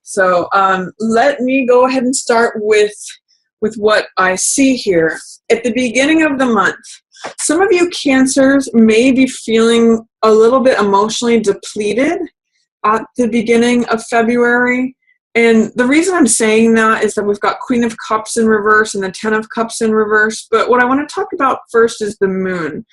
So let me go ahead and start with what I see here. At the beginning of the month, some of you Cancers may be feeling a little bit emotionally depleted at the beginning of February. And the reason I'm saying that is that we've got Queen of Cups in reverse and the Ten of Cups in reverse. But what I want to talk about first is the moon.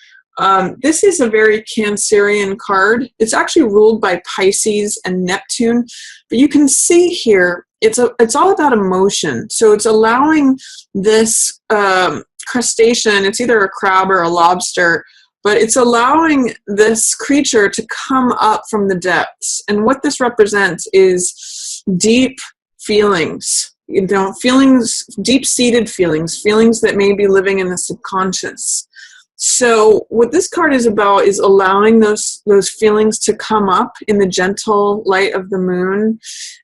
This is a very Cancerian card. It's actually ruled by Pisces and Neptune. But you can see here, it's all about emotion. So it's allowing this crustacean, it's either a crab or a lobster, but it's allowing this creature to come up from the depths. And what this represents is deep feelings, feelings, deep-seated feelings that may be living in the subconscious. So what this card is about is allowing those feelings to come up in the gentle light of the moon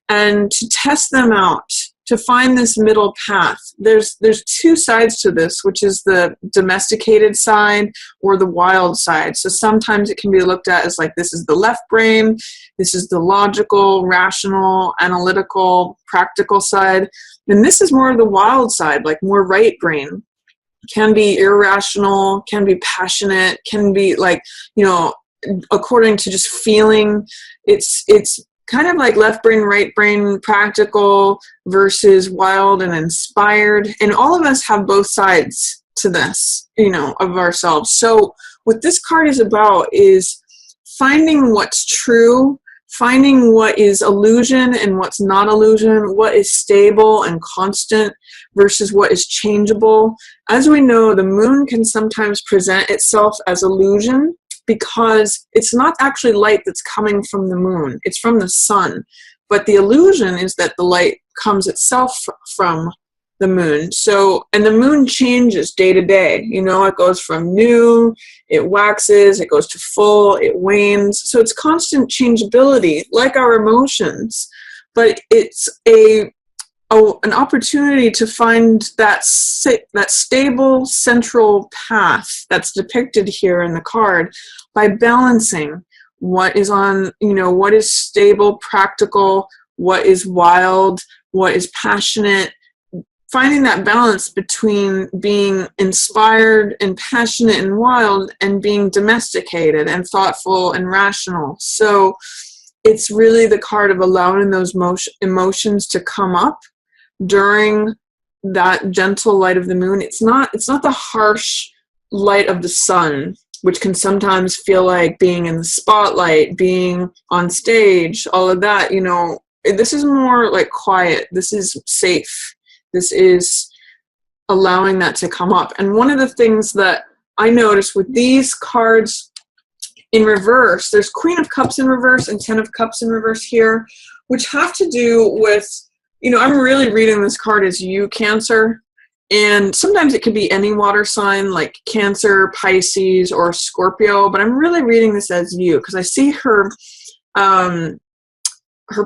and to test them out, to find this middle path. There's two sides to this, which is the domesticated side or the wild side. So sometimes it can be looked at as like, this is the left brain, this is the logical, rational, analytical, practical side. And this is more of the wild side, like more right brain. Can be irrational, can be passionate, can be like, according to just feeling. It's kind of like left brain, right brain, practical versus wild and inspired. And all of us have both sides to this, of ourselves. So what this card is about is finding what's true, finding what is illusion and what's not illusion, what is stable and constant versus what is changeable. As we know, the moon can sometimes present itself as illusion because it's not actually light that's coming from the moon. It's from the sun. But the illusion is that the light comes itself from the moon. So, and the moon changes day to day. It goes from new, it waxes, it goes to full, it wanes. So it's constant changeability, like our emotions. But it's an opportunity to find that stable central path that's depicted here in the card by balancing what is what is stable, practical, what is wild, what is passionate, finding that balance between being inspired and passionate and wild and being domesticated and thoughtful and rational. So it's really the card of allowing those emotions to come up during that gentle light of the moon. It's not the harsh light of the sun, which can sometimes feel like being in the spotlight, being on stage, all of that. This is more like quiet. This is safe. This is allowing that to come up. And one of the things that I noticed with these cards in reverse, there's Queen of Cups in reverse and Ten of Cups in reverse here, which have to do with, I'm really reading this card as you, Cancer. And sometimes it could be any water sign like Cancer, Pisces, or Scorpio, but I'm really reading this as you because I see her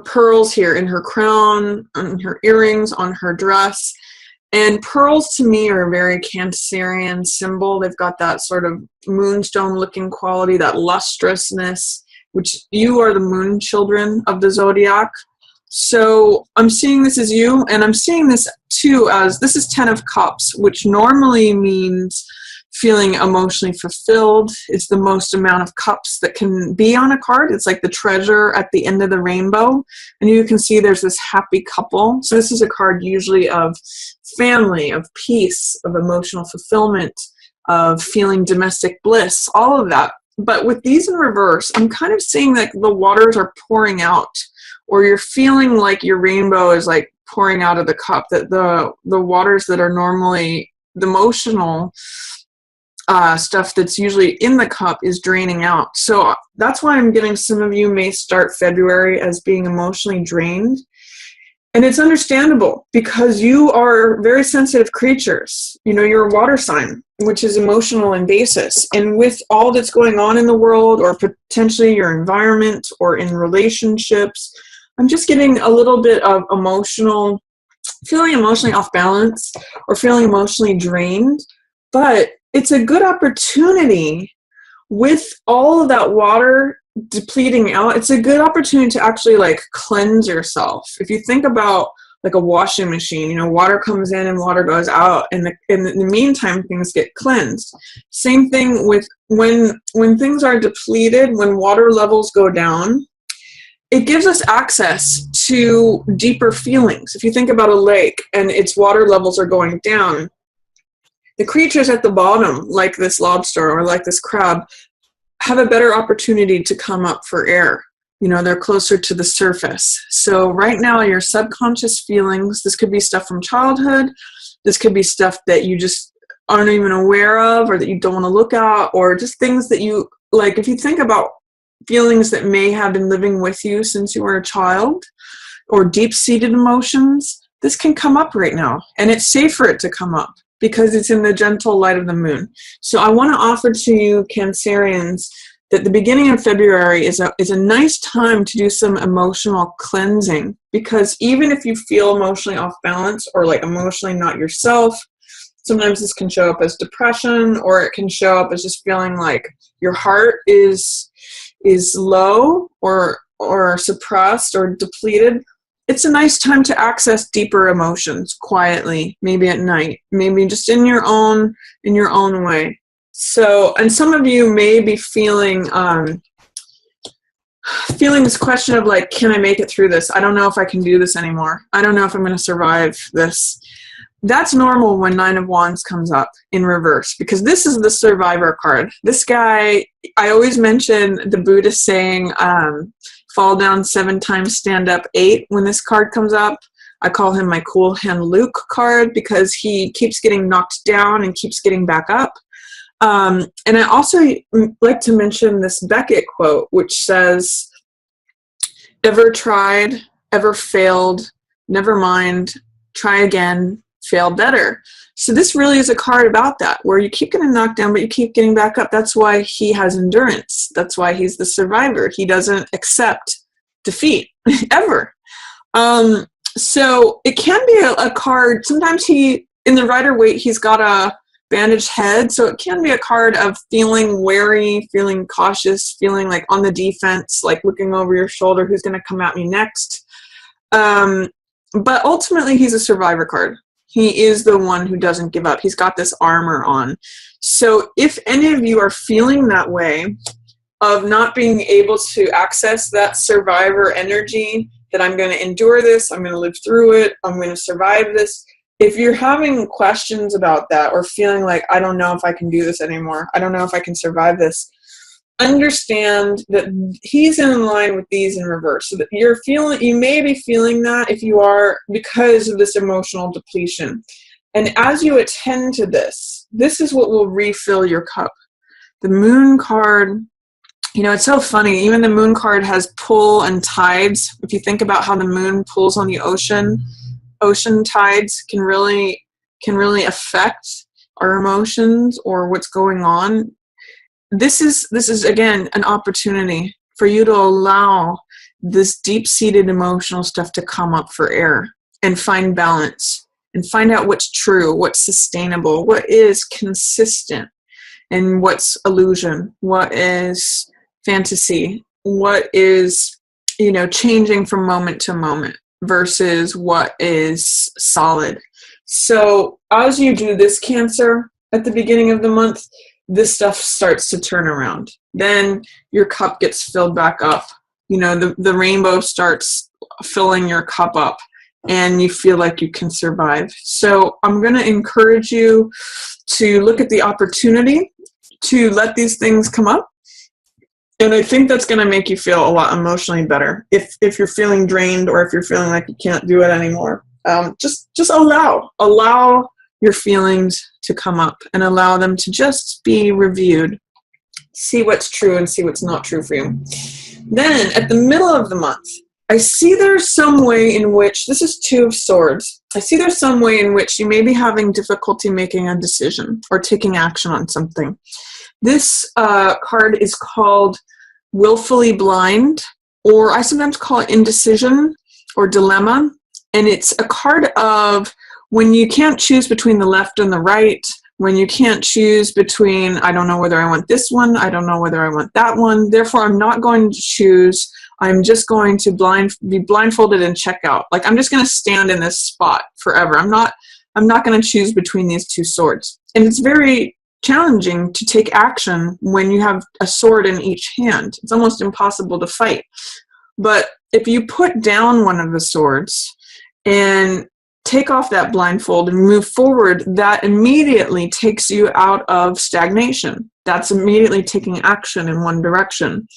pearls here in her crown, on her earrings, on her dress. And pearls to me are a very Cancerian symbol. They've got that sort of moonstone looking quality, that lustrousness, which you are the moon children of the zodiac. So I'm seeing this as you, and I'm seeing this too as, this is Ten of Cups, which normally means feeling emotionally fulfilled. It's the most amount of cups that can be on a card. It's like the treasure at the end of the rainbow. And you can see there's this happy couple. So this is a card usually of family, of peace, of emotional fulfillment, of feeling domestic bliss, all of that. But with these in reverse, I'm kind of seeing that the waters are pouring out, or you're feeling like your rainbow is like pouring out of the cup, that the waters that are normally the emotional stuff that's usually in the cup is draining out. So that's why I'm getting some of you may start February as being emotionally drained. And it's understandable because you are very sensitive creatures. You're a water sign, which is emotional in basis. And with all that's going on in the world, or potentially your environment or in relationships, I'm just getting a little bit of feeling emotionally off balance or feeling emotionally drained. But it's a good opportunity with all of that water depleting out, it's a good opportunity to actually like cleanse yourself. If you think about like a washing machine, water comes in and water goes out, and in the meantime things get cleansed. Same thing with when things are depleted, when water levels go down, it gives us access to deeper feelings. If you think about a lake and its water levels are going down, the creatures at the bottom, like this lobster or like this crab, have a better opportunity to come up for air. They're closer to the surface. So right now, your subconscious feelings, this could be stuff from childhood, this could be stuff that you just aren't even aware of or that you don't want to look at, or just things that you, like if you think about feelings that may have been living with you since you were a child, or deep-seated emotions, this can come up right now. And it's safe for it to come up because it's in the gentle light of the moon. So I want to offer to you, Cancerians, that the beginning of February is a nice time to do some emotional cleansing, because even if you feel emotionally off balance or like emotionally not yourself, sometimes this can show up as depression, or it can show up as just feeling like your heart is low or suppressed or depleted. It's a nice time to access deeper emotions quietly, maybe at night, maybe just in your own way. So, and some of you may be feeling this question of like, can I make it through this? I don't know if I can do this anymore. I don't know if I'm going to survive this. That's normal when Nine of Wands comes up in reverse, because this is the survivor card. This guy, I always mention the Buddhist saying, fall down 7 times, stand up 8. When this card comes up, I call him my cool hand Luke card, because he keeps getting knocked down and keeps getting back up. And I also like to mention this Beckett quote, which says, ever tried, ever failed, never mind, try again, fail better. So this really is a card about that, where you keep getting knocked down, but you keep getting back up. That's why he has endurance. That's why he's the survivor. He doesn't accept defeat, ever. So it can be a card. Sometimes in the Rider-Waite, he's got a bandaged head, so it can be a card of feeling wary, feeling cautious, feeling like on the defense, like looking over your shoulder, who's going to come at me next. But ultimately, he's a survivor card. He is the one who doesn't give up. He's got this armor on. So if any of you are feeling that way, of not being able to access that survivor energy, that I'm going to endure this, I'm going to live through it, I'm going to survive this. If you're having questions about that, or feeling like, I don't know if I can do this anymore, I don't know if I can survive this, understand that he's in line with these in reverse. So that you may be feeling that, if you are, because of this emotional depletion. And as you attend to this is what will refill your cup. The Moon card, it's so funny. Even the Moon card has pull and tides. If you think about how the moon pulls on the ocean tides can really affect our emotions or what's going on. This is again an opportunity for you to allow this deep-seated emotional stuff to come up for air and find balance and find out what's true, what's sustainable, what is consistent, and what's illusion, what is fantasy, what is changing from moment to moment versus what is solid. So as you do this, Cancer, at the beginning of the month, this stuff starts to turn around. Then your cup gets filled back up. The rainbow starts filling your cup up, and you feel like you can survive. So I'm going to encourage you to look at the opportunity to let these things come up. And I think that's going to make you feel a lot emotionally better. If you're feeling drained, or if you're feeling like you can't do it anymore, just allow your feelings to come up and allow them to just be reviewed. See what's true and see what's not true for you. Then at the middle of the month, I see there's some way in which, this is 2 of Swords. I see there's some way in which you may be having difficulty making a decision or taking action on something. This card is called Willfully Blind, or I sometimes call it indecision or dilemma. And it's a card of when you can't choose between the left and the right, when you can't choose between, I don't know whether I want this one, I don't know whether I want that one, therefore I'm not going to choose, I'm just going to be blindfolded and check out. Like, I'm just going to stand in this spot forever. I'm not going to choose between these two swords. And it's very challenging to take action when you have a sword in each hand. It's almost impossible to fight. But if you put down one of the swords and take off that blindfold and move forward, that immediately takes you out of stagnation. That's immediately taking action in one direction.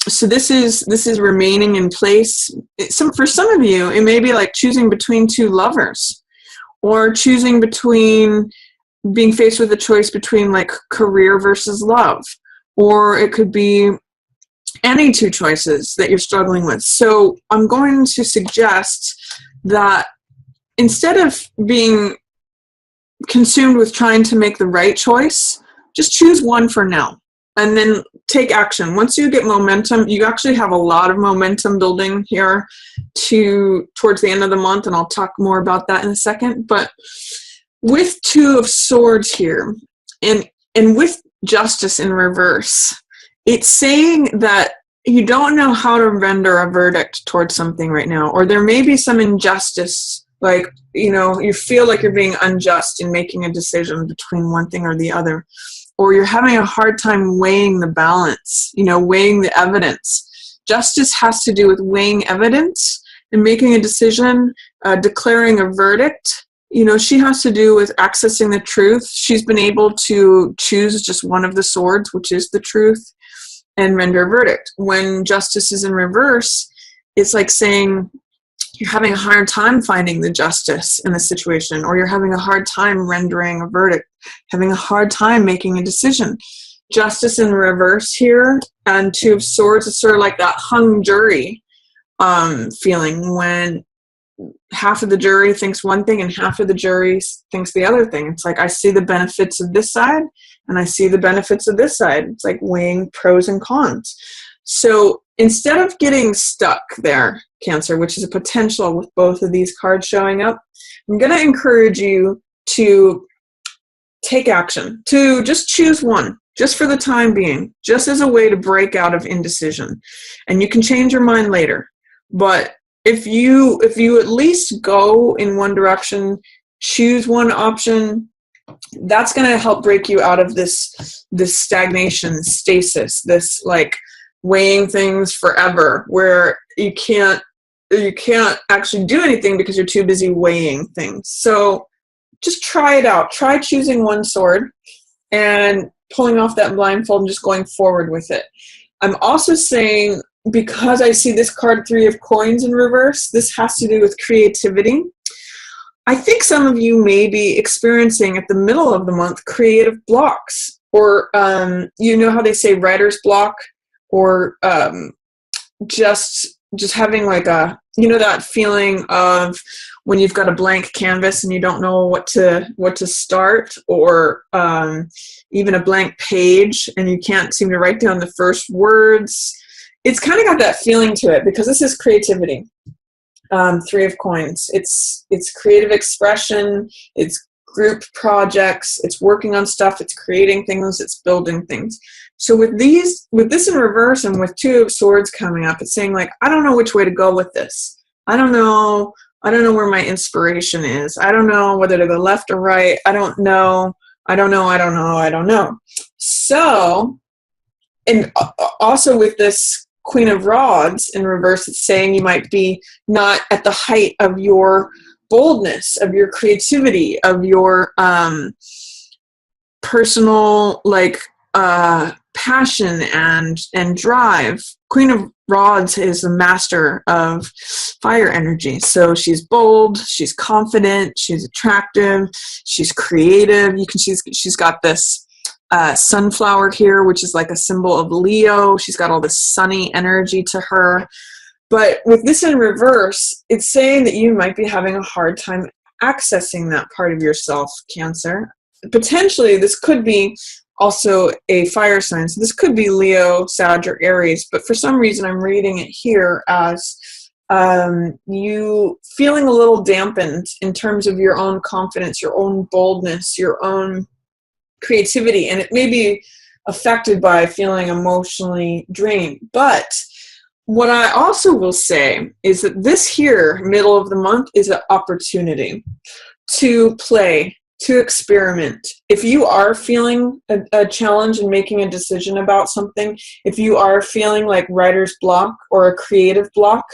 So this is remaining in place. For some of you, it may be like choosing between two lovers, or choosing between being faced with a choice between like career versus love, or it could be any two choices that you're struggling with. So I'm going to suggest that instead of being consumed with trying to make the right choice, just choose one for now and then take action. Once you get momentum, you actually have a lot of momentum building here towards the end of the month, and I'll talk more about that in a second. But with Two of Swords here, and with Justice in reverse, it's saying that you don't know how to render a verdict towards something right now, or there may be some injustice, like, you feel like you're being unjust in making a decision between one thing or the other, or you're having a hard time weighing the balance, weighing the evidence. Justice has to do with weighing evidence and making a decision, declaring a verdict. She has to do with accessing the truth. She's been able to choose just one of the swords, which is the truth, and render a verdict. When Justice is in reverse, it's like saying you're having a hard time finding the justice in the situation, or you're having a hard time rendering a verdict, having a hard time making a decision. Justice in reverse here, and Two of Swords is sort of like that hung jury feeling, when half of the jury thinks one thing and half of the jury thinks the other thing. It's like, I see the benefits of this side and I see the benefits of this side. It's like weighing pros and cons. So instead of getting stuck there, Cancer, which is a potential with both of these cards showing up, I'm going to encourage you to take action, to just choose one, just for the time being, just as a way to break out of indecision. And you can change your mind later. But if you at least go in one direction, choose one option, that's going to help break you out of this stagnation, stasis, this like weighing things forever, where you can't actually do anything because you're too busy weighing things. So just try it out. Try choosing one sword and pulling off that blindfold and just going forward with it. I'm also saying, because I see this card, Three of Coins in reverse, this has to do with creativity. I think some of you may be experiencing at the middle of the month creative blocks, or how they say writer's block, or just having like that feeling of when you've got a blank canvas and you don't know what to start, or even a blank page and you can't seem to write down the first words. It's kind of got that feeling to it because this is creativity. Three of Coins. It's creative expression. It's group projects. It's working on stuff. It's creating things. It's building things. So with this in reverse and with Two of Swords coming up, it's saying like, I don't know which way to go with this. I don't know where my inspiration is. I don't know whether to go left or right. I don't know. So, and also with this Queen of Rods in reverse, it's saying you might be not at the height of your boldness, of your creativity, of your personal passion and drive. Queen of Rods is the master of fire energy. So she's bold, she's confident, she's attractive, she's creative. She's got this sunflower here, which is like a symbol of Leo. She's got all this sunny energy to her. But with this in reverse, it's saying that you might be having a hard time accessing that part of yourself, Cancer. Potentially, this could be also a fire sign. So this could be Leo, Sag, or Aries. But for some reason, I'm reading it here as you feeling a little dampened in terms of your own confidence, your own boldness, your own creativity, and it may be affected by feeling emotionally drained. But what I also will say is that this here, middle of the month, is an opportunity to play, to experiment. If you are feeling a challenge in making a decision about something, if you are feeling like writer's block or a creative block,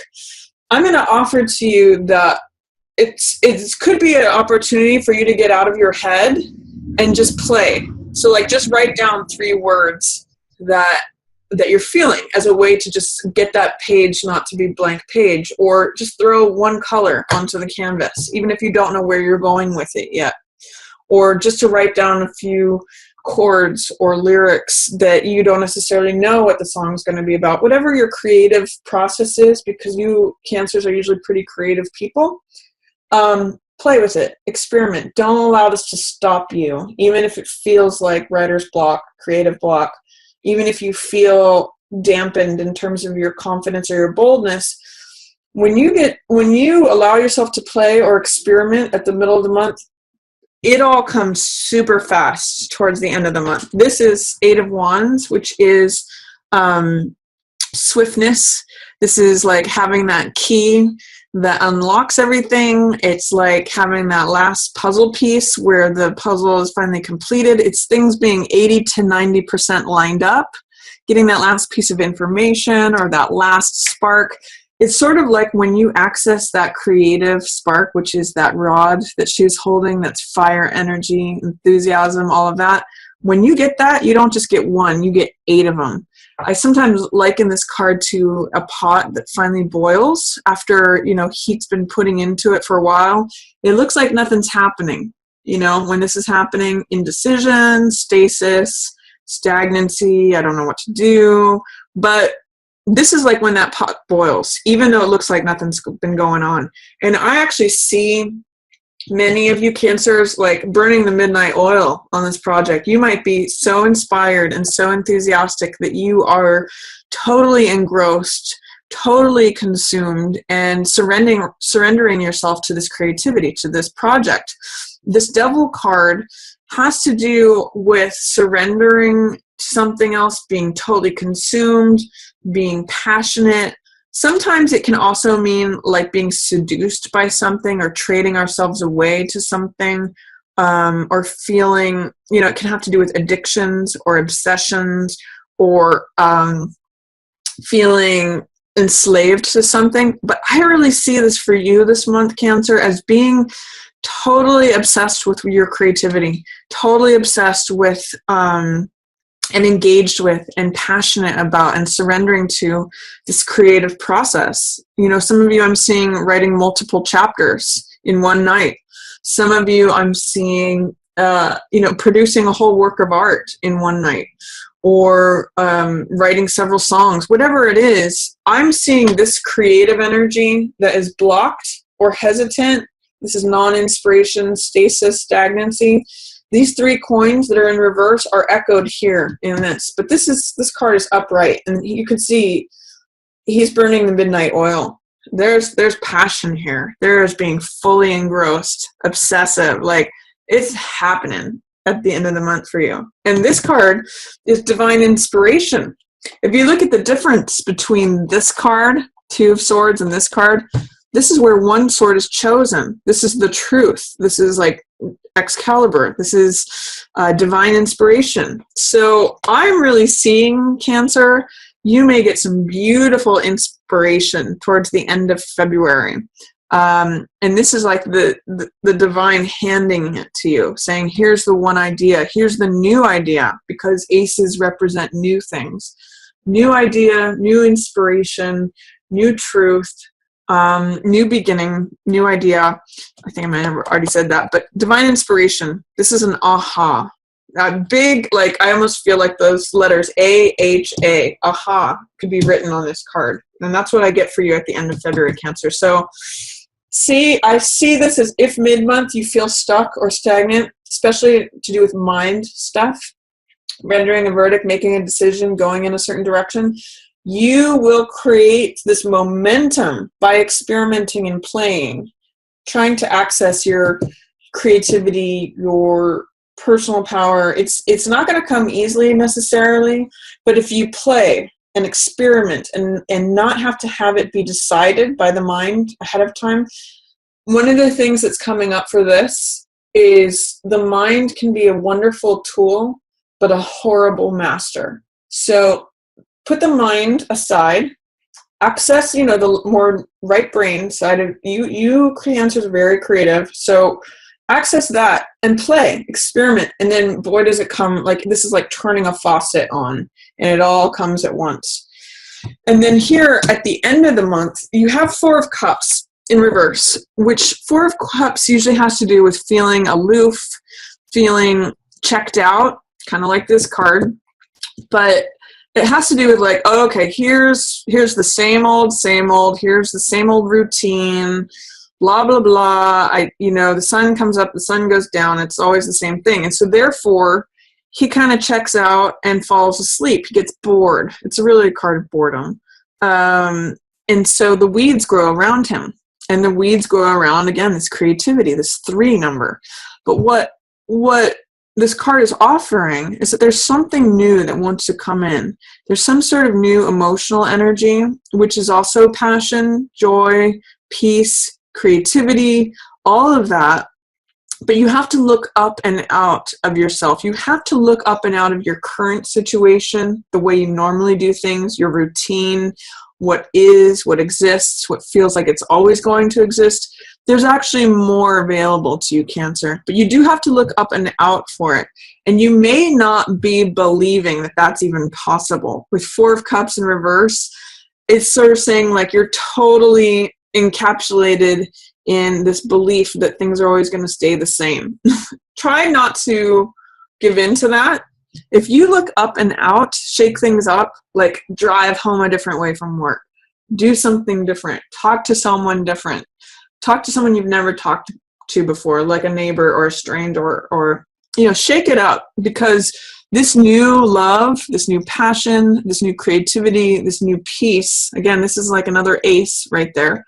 I'm going to offer to you that it could be an opportunity for you to get out of your head and just play. So like just write down 3 words that you're feeling as a way to just get that page not to be blank page, or just throw 1 color onto the canvas, even if you don't know where you're going with it yet. Or just to write down a few chords or lyrics that you don't necessarily know what the song is going to be about. Whatever your creative process is, because you Cancers are usually pretty creative people, play with it, experiment. Don't allow this to stop you, even if it feels like writer's block, creative block, even if you feel dampened in terms of your confidence or your boldness. When you allow yourself to play or experiment at the middle of the month, it all comes super fast towards the end of the month. This is 8 of Wands, which is swiftness. This is like having that key that unlocks everything. It's like having that last puzzle piece where the puzzle is finally completed. It's things being 80 to 90% lined up, getting that last piece of information or that last spark. It's sort of like when you access that creative spark, which is that rod that she's holding, that's fire, energy, enthusiasm, all of that. When you get that, you don't just get 1, you get 8 of them. I sometimes liken this card to a pot that finally boils after, heat's been putting into it for a while. It looks like nothing's happening. When this is happening, indecision, stasis, stagnancy, I don't know what to do. But this is like when that pot boils, even though it looks like nothing's been going on. And I actually see many of you Cancers like burning the midnight oil on this project. You might be so inspired and so enthusiastic that you are totally engrossed, totally consumed, and surrendering yourself to this creativity, to this project. This Devil card has to do with surrendering to something else, being totally consumed, being passionate. Sometimes it can also mean like being seduced by something or trading ourselves away to something, or feeling, it can have to do with addictions or obsessions, or feeling enslaved to something. But I really see this for you this month, Cancer, as being totally obsessed with your creativity, totally obsessed with and engaged with and passionate about and surrendering to this creative process. Some of you I'm seeing writing multiple chapters in one night. Some of you I'm seeing, producing a whole work of art in one night, or writing several songs. Whatever it is, I'm seeing this creative energy that is blocked or hesitant. This is non-inspiration, stasis, stagnancy. These 3 coins that are in reverse are echoed here in this. But this card is upright, and you can see he's burning the midnight oil. There's passion here. There's being fully engrossed, obsessive. Like, it's happening at the end of the month for you. And this card is divine inspiration. If you look at the difference between this card, 2 of Swords, and this card, this is where one sword is chosen. This is the truth. This is like Excalibur. This is divine inspiration. So I'm really seeing, Cancer, you may get some beautiful inspiration towards the end of February. And this is like the divine handing it to you, saying, here's the one idea, here's the new idea, because aces represent new things. New idea, new inspiration, new truth, new beginning, new idea. I think I might have already said that, but divine inspiration. This is an aha. Big, like, I almost feel like those letters A-H-A, aha, could be written on this card. And that's what I get for you at the end of February, Cancer. So I see this as if mid-month you feel stuck or stagnant, especially to do with mind stuff, rendering a verdict, making a decision, going in a certain direction. you will create this momentum by experimenting and playing, trying to access your creativity, your personal power. It's not going to come easily necessarily, but if you play and experiment and not have to have it be decided by the mind ahead of time. One of the things that's coming up for this is the mind can be a wonderful tool, but a horrible master. So put the mind aside, access, the more right brain side of you. You Cancers are very creative. So access that and play, experiment. And then boy, does it come, like this is like turning a faucet on and it all comes at once. And then here at the end of the month, you have Four of Cups in reverse, which Four of Cups usually has to do with feeling aloof, feeling checked out, kind of like this card. But it has to do with like, oh, okay, here's the same old, here's the same old routine, blah, blah, blah. The sun comes up, the sun goes down. It's always the same thing. And so therefore, he kind of checks out and falls asleep. He gets bored. It's really a card of boredom. And so the weeds grow around him. And the weeds grow around, again, this creativity, this 3 number. But what this card is offering is that there's something new that wants to come in. There's some sort of new emotional energy, which is also passion, joy, peace, creativity, all of that. But you have to look up and out of yourself. You have to look up and out of your current situation, the way you normally do things, your routine, what is, what exists, what feels like it's always going to exist. There's actually more available to you, Cancer, but you do have to look up and out for it. And you may not be believing that that's even possible. With Four of Cups in reverse, it's sort of saying like you're totally encapsulated in this belief that things are always going to stay the same. Try not to give in to that. If you look up and out, shake things up, like drive home a different way from work, do something different, talk to someone different, talk to someone you've never talked to before, like a neighbor or a stranger, or shake it up, because this new love, this new passion, this new creativity, this new peace, again, this is like another ace right there.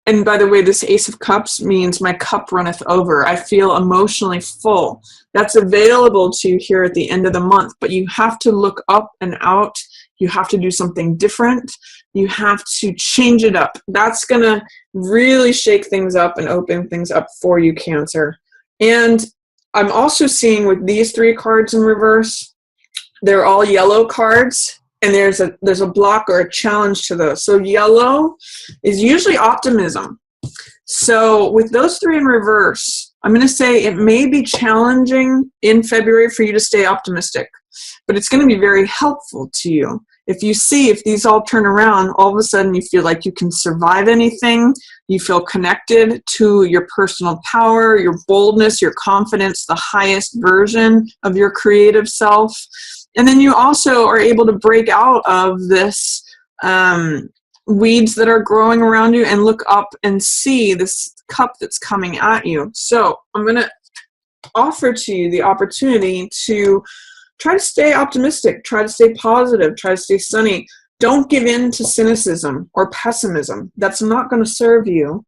And by the way, this Ace of Cups means my cup runneth over. I feel emotionally full. That's available to you here at the end of the month, but you have to look up and out. You have to do something different. You have to change it up. That's going to really shake things up and open things up for you, Cancer. And I'm also seeing with these 3 cards in reverse, they're all yellow cards. And there's a block or a challenge to those. So yellow is usually optimism. So with those 3 in reverse, I'm going to say it may be challenging in February for you to stay optimistic, but it's going to be very helpful to you. If these all turn around, all of a sudden you feel like you can survive anything. You feel connected to your personal power, your boldness, your confidence, the highest version of your creative self. And then you also are able to break out of this weeds that are growing around you and look up and see this cup that's coming at you. So I'm going to offer to you the opportunity to try to stay optimistic, try to stay positive, try to stay sunny. Don't give in to cynicism or pessimism. That's not going to serve you.